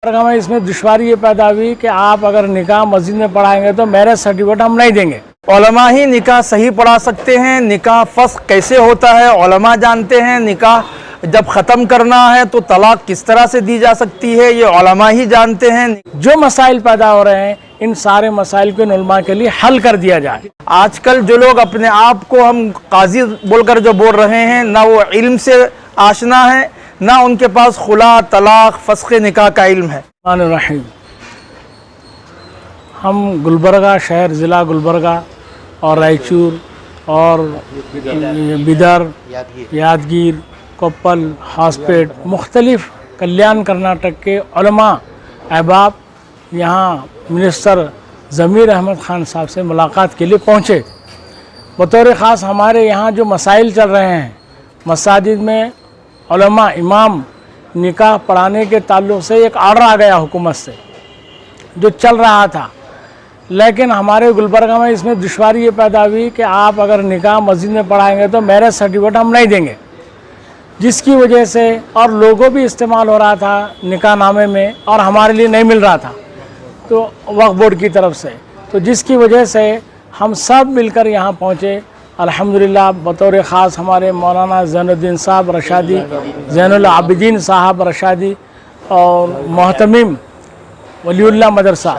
हमें इसमें दुश्वारी ये पैदा हुई कि आप अगर निकाह मस्जिद में पढ़ाएंगे तो मैरिज सर्टिफिकेट हम नहीं देंगे। उलमा ही निकाह सही पढ़ा सकते हैं। निकाह फस्ख कैसे होता है उलमा जानते हैं। निकाह जब ख़त्म करना है तो तलाक किस तरह से दी जा सकती है ये उलमा ही जानते हैं। जो मसाइल पैदा हो रहे हैं इन सारे मसाइल को इन उलमा के लिए हल कर दिया जाए। आजकल जो लोग अपने आप को हम काजी बोलकर जो बोल रहे हैं ना वो इल्म से आशना है ना उनके पास खुला तलाक फस्ख निकाह का इल्म है। रहीम हम गुलबर्गा शहर ज़िला गुलबर्गा और रायचूर और बिदर यादगीर कोप्पल हॉस्पेट मुख्तलिफ कल्याण कर्नाटक के उलमा अहबाब यहाँ मिनिस्टर ज़मीर अहमद ख़ान साहब से मुलाकात के लिए पहुँचे। बतौर ख़ास हमारे यहाँ जो मसाइल चल रहे हैं मसाजिद में उलमा इमाम निकाह पढ़ाने के ताल्लुक़ से एक आर्डर आ गया हुकूमत से जो चल रहा था, लेकिन हमारे गुलबर्गा में इसमें दुश्वारी ये पैदा हुई कि आप अगर निकाह मस्जिद में पढ़ाएंगे तो मैरिज सर्टिफिकेट हम नहीं देंगे, जिसकी वजह से और लोगो भी इस्तेमाल हो रहा था निकाह नामे में और हमारे लिए नहीं मिल रहा था तो वक्फ बोर्ड की तरफ से, तो जिसकी वजह से हम सब मिलकर यहाँ पहुँचे। अल्हम्दुलिल्लाह बतौर ख़ास हमारे मौलाना ज़ैनुद्दीन साहब रशादी, ज़ैनुल आबिदीन साहब रशादी और मोहतमीम वलीउल्लाह मदरसा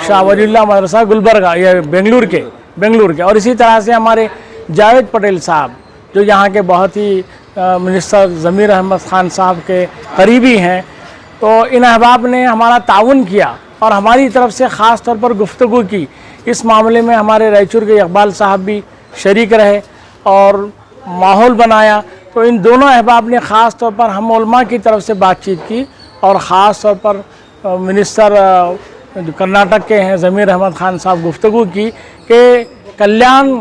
शाह वलीउल्लाह मदरसा गुलबर्गा ये बेंगलुरु के और इसी तरह से हमारे जावेद पटेल साहब जो यहाँ के बहुत ही मिनिस्टर ज़मीर अहमद ख़ान साहब के करीबी हैं, तो इन अहबाब ने हमारा ताउन किया और हमारी तरफ से ख़ास तौर पर गुफ्तगू की। इस मामले में हमारे रायचूर के इकबाल साहब भी शरीक रहे और माहौल बनाया। तो इन दोनों अहबाब ने ख़ास तौर पर हम उलमा की तरफ से बातचीत की और ख़ास तौर पर मिनिस्टर कर्नाटक के हैं ज़मीर अहमद ख़ान साहब गुफ्तगू की कि कल्याण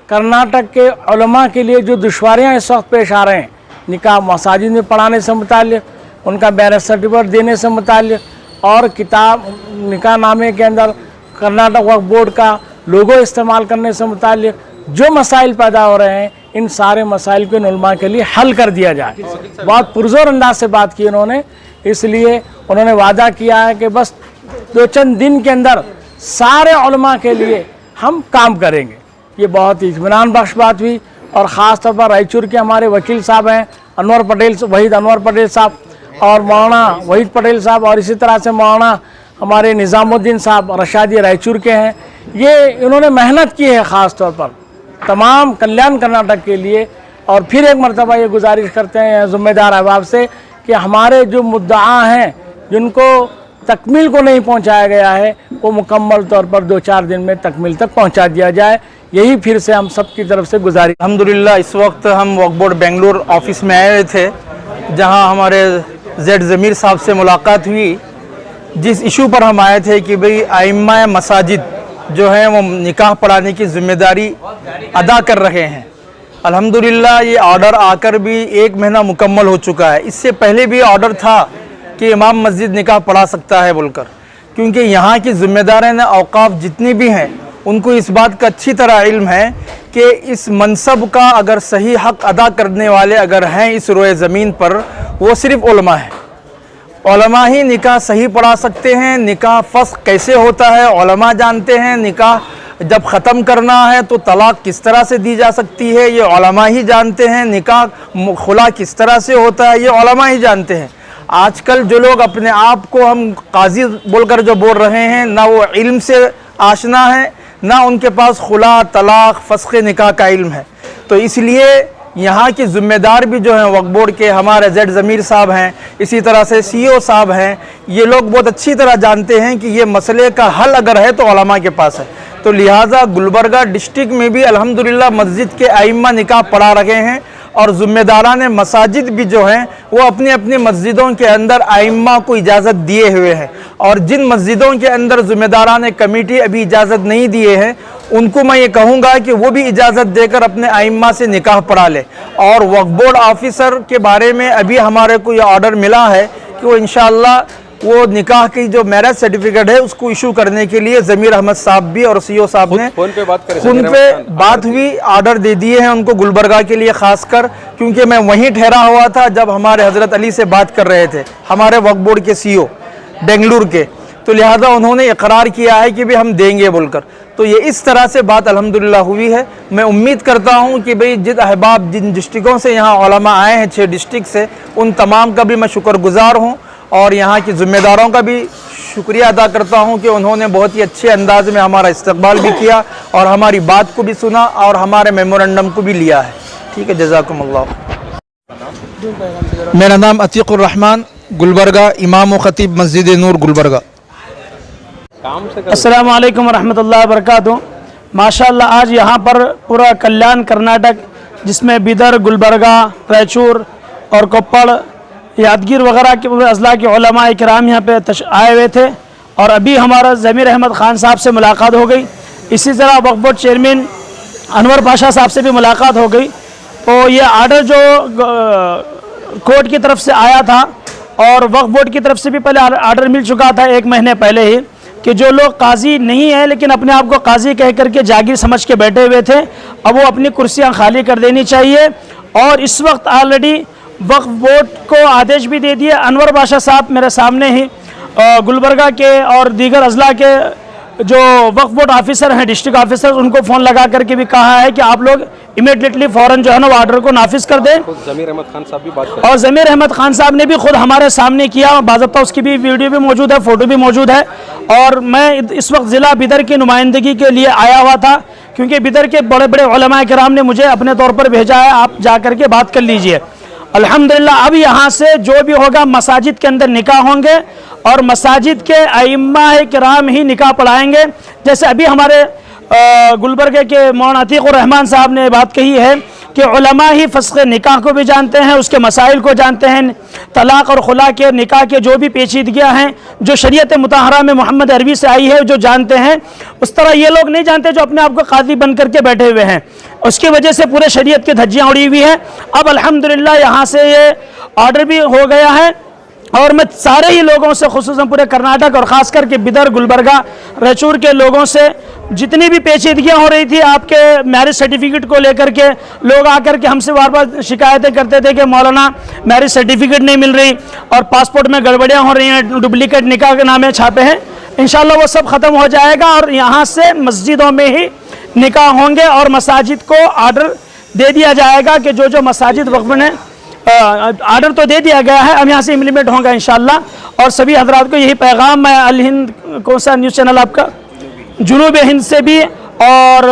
कर्नाटक के उलमा के लिए जो दुश्वारियाँ इस वक्त पेश आ रहे हैं निकाह मसाजिद में पढ़ाने से मुताल्लिक़, उनका मैरिज सर्टिफिकेट देने से मुताल्लिक़ और किताब निकाह नामे के अंदर कर्नाटक वक्फ बोर्ड का लोगो इस्तेमाल करने से मुताल्लिक़ जो मसाइल पैदा हो रहे हैं इन सारे मसाइल को इन उलमा के लिए हल कर दिया जाए। बहुत पुरज़ोर अंदाज से बात की उन्होंने, इसलिए उन्होंने वादा किया है कि बस 2-3 दिन के अंदर सारे उलमा के लिए हम काम करेंगे। ये बहुत ही इत्मीनान बख्श बात हुई और ख़ास तौर पर रायचूर के हमारे वकील साहब हैं वहीद अनवर पटेल साहब और मौलाना वहीद पटेल साहब और इसी तरह से मौलाना हमारे निज़ामुद्दीन साहब रशादी रायचूर के हैं। ये इन्होंने मेहनत की है ख़ास तौर पर तमाम कल्याण कर्नाटक के लिए। और फिर एक मरतबा ये गुजारिश करते हैं ज़िम्मेदार अहबाब से कि हमारे जो मुद्दा हैं जिनको तकमील को नहीं पहुंचाया गया है वो मुकम्मल तौर पर 2-4 दिन में तकमील तक पहुंचा दिया जाए। यही फिर से हम सब की तरफ से गुजारिश। अल्हम्दुलिल्लाह इस वक्त हम वक्फ बोर्ड बेंगलुरु ऑफिस में आए थे जहां हमारे ज़ेड ज़मीर साहब से मुलाकात हुई। जिस इशू पर हम आए थे कि भाई आइम्मा मसाजिद जो हैं वो निकाह पढ़ाने की ज़िम्मेदारी अदा कर रहे हैं। अल्हम्दुलिल्लाह ये ऑर्डर आकर भी 1 महीना मुकम्मल हो चुका है। इससे पहले भी ऑर्डर था कि इमाम मस्जिद निकाह पढ़ा सकता है बोलकर, क्योंकि यहाँ की ज़िम्मेदारान औक़ाफ़ जितनी भी हैं उनको इस बात का अच्छी तरह इल्म है कि इस मनसब का अगर सही हक़ अदा करने वाले अगर हैं इस रोए ज़मीन पर वो सिर्फ़ उलमा है। उलमा ही निकाह सही पढ़ा सकते हैं। निकाह फस्ख कैसे होता है उलमा जानते हैं। निकाह जब ख़त्म करना है तो तलाक किस तरह से दी जा सकती है ये उलमा ही जानते हैं। निकाह खुला किस तरह से होता है ये उलमा ही जानते हैं। आजकल जो लोग अपने आप को हम काजी बोलकर जो बोल रहे हैं ना वो इल्म से आशना है ना उनके पास खुला तलाक फस्ख निकाह का इल्म है। तो इसलिए यहाँ की ज़िम्मेदार भी जो हैं वक्फ बोर्ड के हमारे ज़ेड ज़मीर साहब हैं, इसी तरह से CEO साहब हैं, ये लोग बहुत अच्छी तरह जानते हैं कि ये मसले का हल अगर है तो उलमा के पास है। तो लिहाजा गुलबर्गा डिस्ट्रिक्ट में भी अल्हम्दुलिल्लाह मस्जिद के आइम्मा निकाह पढ़ा रहे हैं और ज़िम्मेदारान मसाजिद भी जो हैं वो अपनी अपनी मस्जिदों के अंदर आइम्मा को इजाज़त दिए हुए हैं। और जिन मस्जिदों के अंदर ज़िम्मेदारान कमेटी अभी इजाज़त नहीं दिए हैं उनको मैं ये कहूँगा कि वो भी इजाज़त देकर अपने आइम्मा से निकाह पढ़ा ले। और वक्फ बोर्ड ऑफिसर के बारे में अभी हमारे को ये ऑर्डर मिला है कि वो इंशाअल्लाह वो निकाह की जो मैरिज सर्टिफिकेट है उसको इशू करने के लिए ज़मीर अहमद साहब भी और CEO साहब ने फ़ोन पे बात हुई, ऑर्डर दे दिए हैं उनको गुलबर्गा के लिए ख़ास कर, क्योंकि मैं वहीं ठहरा हुआ था जब हमारे हज़रत अली से बात कर रहे थे हमारे वक्फ बोर्ड के CEO। बेंगलुरु के, तो लिहाजा उन्होंने इकरार किया है कि भाई हम देंगे बोलकर। तो ये इस तरह से बात अल्हम्दुलिल्लाह हुई है। मैं उम्मीद करता हूँ कि भाई जिन अहबाब जिन डिस्ट्रिक्टों से यहाँ उलमा आए हैं 6 डिस्ट्रिक्ट से, उन तमाम का भी मैं शुक्रगुजार हूँ और यहाँ की ज़िम्मेदारों का भी शुक्रिया अदा करता हूँ कि उन्होंने बहुत ही अच्छे अंदाज में हमारा इस्तकबाल भी किया और हमारी बात को भी सुना और हमारे मेमोरेंडम को भी लिया है। ठीक है, जज़ाकुमुल्लाह। मेरा नाम अतीकुर रहमान, गुलबर्गा, इमाम व खतीब मस्जिद नूर गुलबर्गा। अस्सलाम वालेकुम रहमतुल्लाहि व बरकातुहू। माशाअल्लाह आज यहाँ पर पूरा कल्याण कर्नाटक, जिसमें बिदर, गुलबर्गा, रायचूर और कोप्पड़, यादगीर वगैरह के अज़ला के उलमा इकराम यहाँ पे आए हुए थे और अभी हमारा ज़मीर अहमद ख़ान साहब से मुलाकात हो गई। इसी तरह वक्फ बोर्ड चेयरमैन अनवर पाशा साहब से भी मुलाकात हो गई। तो ये आर्डर जो कोर्ट की तरफ से आया था और वक्फ बोर्ड की तरफ से भी पहले आर्डर मिल चुका था 1 महीने पहले ही, कि जो लोग काजी नहीं है लेकिन अपने आप को काजी कह करके जागीर समझ के बैठे हुए थे, अब वो अपनी कुर्सियां खाली कर देनी चाहिए। और इस वक्त ऑलरेडी वक्फ बोर्ड को आदेश भी दे दिए। अनवर बादशाह साहब मेरे सामने ही गुलबर्गा के और दीगर अजला के जो वक्फ बोर्ड ऑफिसर हैं, डिस्ट्रिक्ट ऑफिसर, उनको फ़ोन लगा करके भी कहा है कि आप लोग इमीडिएटली फ़ौरन जो है ना वो आर्डर को नाफिज कर दें। ज़मीर अहमद खान साहब भी बात कर, और ज़मीर अहमद खान साहब ने भी खुद हमारे सामने किया, बाज़ाब्ता उसकी भी वीडियो भी मौजूद है, फ़ोटो भी मौजूद है। और मैं इस वक्त ज़िला बिदर की नुमाइंदगी के लिए आया हुआ था, क्योंकि बिदर के बड़े बड़े उलमा किराम ने मुझे अपने तौर पर भेजा है, आप जा करके बात कर लीजिए। अल्हम्दुलिल्लाह अब यहाँ से जो भी होगा मसाजिद के अंदर निकाह होंगे और मसाजिद के अइम्मा किराम ही निकाह पढ़ाएंगे। जैसे अभी हमारे गुलबर्गे के मौलाना अतीकुर रहमान साहब ने बात कही है कि उलमा ही फ़स्ख़ निकाह को भी जानते हैं, उसके मसाइल को जानते हैं, तलाक़ और खुला के निकाह के जो भी पेचीदगियाँ हैं जो शरीयत मुतहरा में मोहम्मद अरबी से आई है जो जानते हैं, उस तरह ये लोग नहीं जानते जो अपने आप को काजी बन करके बैठे हुए हैं। उसकी वजह से पूरे शरीयत की धज्जियाँ उड़ी हुई हैं। अब अल्हम्दुलिल्लाह यहाँ से ये ऑर्डर भी हो गया है और मैं सारे ही लोगों से, खुसूसन पूरे कर्नाटक और ख़ास करके बिदर, गुलबर्गा, रायचूर के लोगों से जितनी भी पेचीदगियाँ हो रही थी आपके मैरिज सर्टिफिकेट को लेकर के, लोग आकर के हमसे बार बार शिकायतें करते थे कि मौलाना मैरिज सर्टिफिकेट नहीं मिल रही और पासपोर्ट में गड़बड़ियाँ हो रही हैं, डुप्लीकेट निकाह के नामे छापे हैं। इंशाल्लाह वो सब ख़त्म हो जाएगा और यहाँ से मस्जिदों में ही निकाह होंगे और मसाजिद को आर्डर दे दिया जाएगा कि जो जो मसाजिद वक्फ ने आर्डर तो दे दिया गया है, अब यहाँ से इम्प्लीमेंट होगा इंशाल्लाह। और सभी हजरात को यही पैगाम मैं अल हिंद, कौन सा न्यूज़ चैनल आपका, जुनूब हिंद से भी और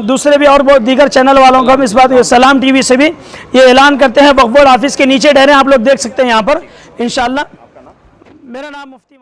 दूसरे भी और बहुत दीगर चैनल वालों को हम इस बात, सलाम टीवी से भी ये ऐलान करते हैं। वक्फ बोर्ड ऑफिस के नीचे ठहरे, आप लोग देख सकते हैं यहाँ पर इंशाल्लाह। मेरा नाम मुफ्ती